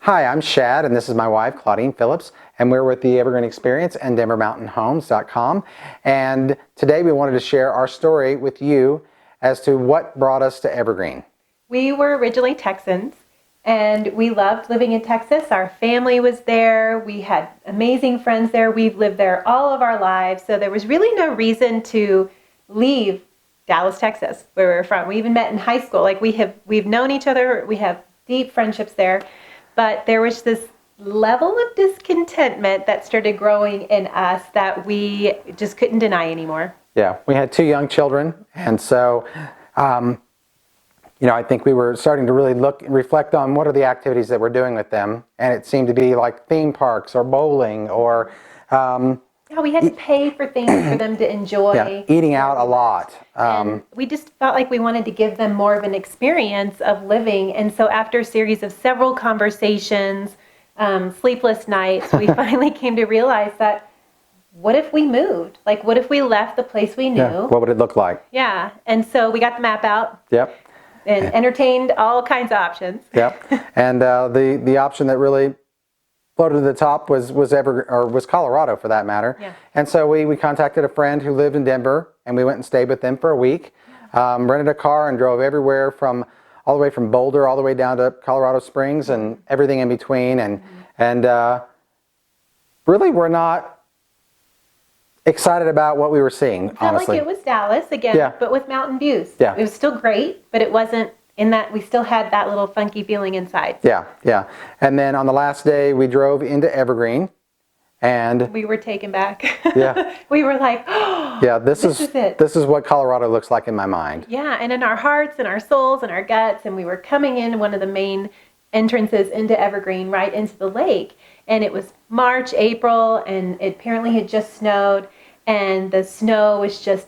Hi, I'm Shad, and this is my wife, Claudine Phillips, and we're with the Evergreen Experience and DenverMountainHomes.com. And today we wanted to share our story with you as to what brought us to Evergreen. We were originally Texans, and we loved living in Texas. Our family was there. We had amazing friends there. We've lived there all of our lives, so there was really no reason to leave Dallas, Texas, where we were from. We even met in high school. We've known each other. We have deep friendships there. But there was this level of discontentment that started growing in us that we just couldn't deny anymore. Yeah, we had 2 young children, and so, I think we were starting to really reflect on what are the activities that we're doing with them, and it seemed to be like theme parks or bowling or... Yeah, we had to pay for things for them to enjoy. Yeah, eating out a lot. And we just felt like we wanted to give them more of an experience of living. And so after a series of several conversations, sleepless nights, we finally came to realize that what if we moved? Like, what if we left the place we knew? Yeah, what would it look like? Yeah. And so we got the map out. Yep. And entertained all kinds of options. Yep. And the option that really floated to the top was Colorado, for that matter. Yeah. And so we contacted a friend who lived in Denver, and we went and stayed with them for a week. Rented a car and drove everywhere all the way from Boulder all the way down to Colorado Springs and everything in between. And really, we're not excited about what we were seeing, Felt honestly. like it was Dallas again, Yeah. but with mountain views. Yeah. It was still great, but it wasn't in that we still had that little funky feeling inside. Yeah, yeah. And then on the last day, we drove into Evergreen, and we were taken back. Yeah. We were like, oh, yeah, this is it. This is what Colorado looks like in my mind. Yeah, and in our hearts and our souls and our guts, and we were coming in one of the main entrances into Evergreen, right into the lake, and it was March, April, and it apparently had just snowed, and the snow was just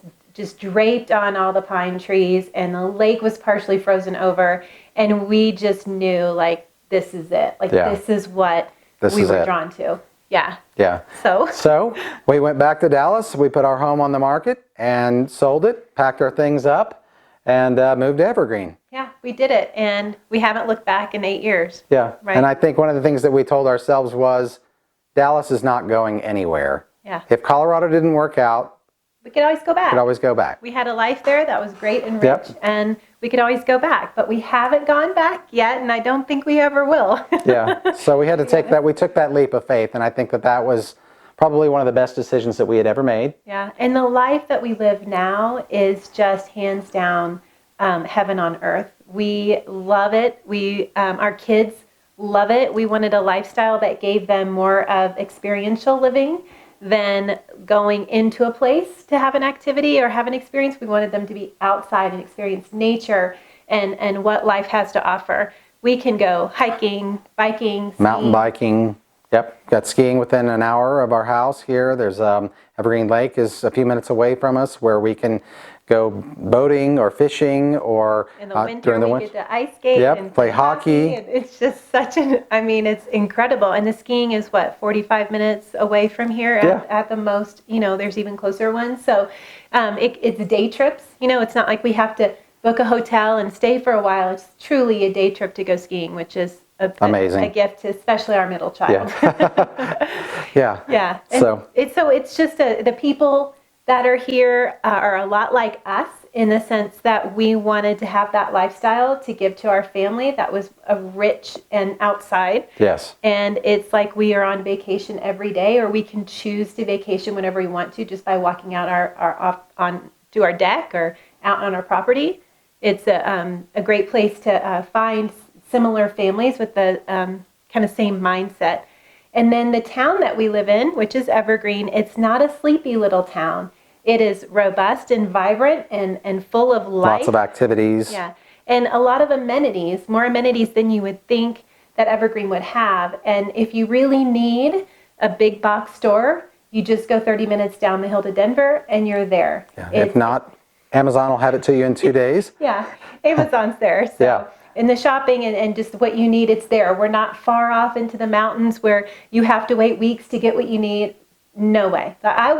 draped on all the pine trees, and the lake was partially frozen over, and we just knew, like, this is it. Like, Yeah. this is what we were drawn to. Yeah. Yeah. So we went back to Dallas. We put our home on the market and sold it, packed our things up, and moved to Evergreen. Yeah, we did it, and we haven't looked back in 8 years. Yeah. Right. And I think one of the things that we told ourselves was Dallas is not going anywhere. Yeah. If Colorado didn't work out, we could always go back. we could always go back. We had a life there that was great and rich, Yep. and we could always go back. But we haven't gone back yet, and I don't think we ever will. Yeah. So we had to take that. We took that leap of faith, and I think that was probably one of the best decisions that we had ever made. Yeah. And the life that we live now is just hands down heaven on earth. We love it. Our kids love it. We wanted a lifestyle that gave them more of experiential living than going into a place to have an activity or have an experience. We wanted them to be outside and experience nature and what life has to offer. We can go hiking, biking, skiing. Mountain biking. Yep. Got skiing within an hour of our house here. There's Evergreen Lake is a few minutes away from us, where we can go boating or fishing, or in the winter during the we winter. get to ice skate. Yep, and play hockey. And it's just it's incredible. And the skiing is 45 minutes away from here at the most. There's even closer ones. So it's day trips. It's not like we have to book a hotel and stay for a while. It's truly a day trip to go skiing, which is amazing. A gift to especially our middle child. Yeah. Yeah. Yeah. And So it's just the people that are here are a lot like us, in the sense that we wanted to have that lifestyle to give to our family that was rich and outside. Yes. And it's like we are on vacation every day, or we can choose to vacation whenever we want to, just by walking out to our deck or out on our property. It's a great place to find similar families with the kind of same mindset. And then the town that we live in, which is Evergreen, it's not a sleepy little town. It is robust and vibrant and full of life. Lots of activities. Yeah. And a lot of amenities, more amenities than you would think that Evergreen would have. And if you really need a big box store, you just go 30 minutes down the hill to Denver and you're there. Yeah. If not, Amazon will have it to you in 2 days. Yeah. Amazon's there. So. Yeah. In the shopping and just what you need, it's there. We're not far off into the mountains where you have to wait weeks to get what you need. No way. I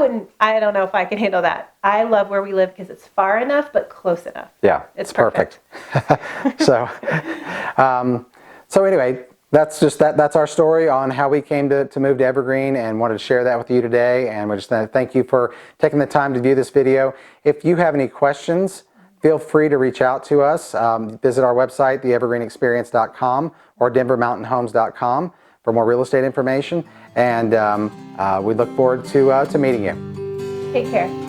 don't know if I can handle that. I love where we live because it's far enough, but close enough. Yeah, it's perfect. So anyway, That's our story on how we came to move to Evergreen, and wanted to share that with you today. And we just thank you for taking the time to view this video. If you have any questions, feel free to reach out to us. Visit our website, theevergreenexperience.com or denvermountainhomes.com for more real estate information. And we look forward to meeting you. Take care.